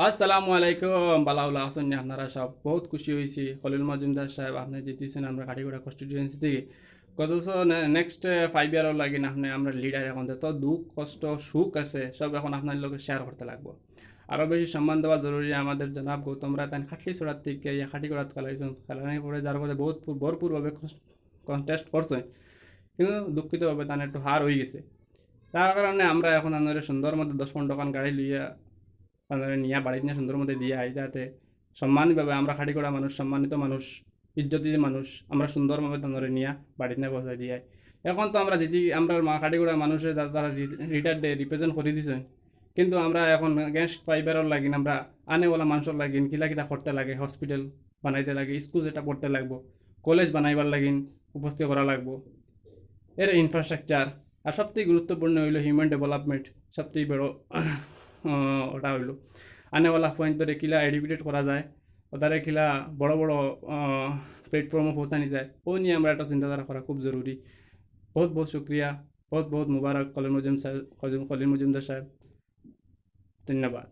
আসসালামু আলাইকুম বালাউলা হাসান আপনারা সব বহুত খুশি হয়েছি খলিল মজুমদার সাহেব আপনি জিতেছেন আমরা কাঠিগড়া কনস্টিটিউয়েন্সি থেকে গত নেক্সট 5 ইয়ারও লাগে না আপনি আমরা লিডার এখন তো দুঃখ কষ্ট সুখ আছে সব এখন আপনার লোক শেয়ার করতে লাগবো আরও বেশি সম্মান দেওয়া জরুরি আমাদের জনাব গৌতম রায় তাই খাটলি ছড়ার থেকে এই খাটিগড়াত খেলাইছেন খেলানি করে যার মধ্যে বহুত ভরপুরভাবে কন্টেস্ট করছে কিন্তু দুঃখিতভাবে তার একটু হার হয়ে গেছে তার কারণে আমরা এখন আমাদের সুন্দর মধ্যে 10-15 গাড়ি লইয়া আপনারা নিয়ে বাড়িতে নিয়ে সুন্দর মধ্যে দিয়ে আই যাতে সম্মানভাবে আমরা খাটি করা মানুষ সম্মানিত মানুষ ইজ্জতি মানুষ আমরা সুন্দরভাবে তাদের নিয়ে বাড়িতে নিয়ে বসাই দিয়ে আই। এখন তো আমরা যদি আমরা খাটি করা মানুষের তারা রিটায়ার ডে রিপ্রেজেন্ট করে দিছে কিন্তু আমরা এখন গেস্ট ফাইবারের লাগিন আমরা আনেওয়ালা মানুষের লাগিন কিলা কিলা করতে লাগে হসপিটাল বানাইতে লাগে স্কুল যেটা পড়তে লাগবো কলেজ বানাইবার লাগিন উপস্থিত করা লাগবো এর ইনফ্রাস্ট্রাকচার আর সবথেকে গুরুত্বপূর্ণ হইল হিউম্যান ডেভেলপমেন্ট সবথেকে বড় ওটা হইল আনেওয়ালা পয়েন্ট ধরে কিলা এডুকেটেড করা যায় ওদারে কিলা বড় বড় প্ল্যাটফর্মে পৌঁছানি যায় ও নিয়ে আমরা একটা চিন্তাধারা করা খুব জরুরি। বহুত বহুত শুক্রিয়া, বহুত বহুত মুবারক কলিল মজুমদার সাহেব, ধন্যবাদ।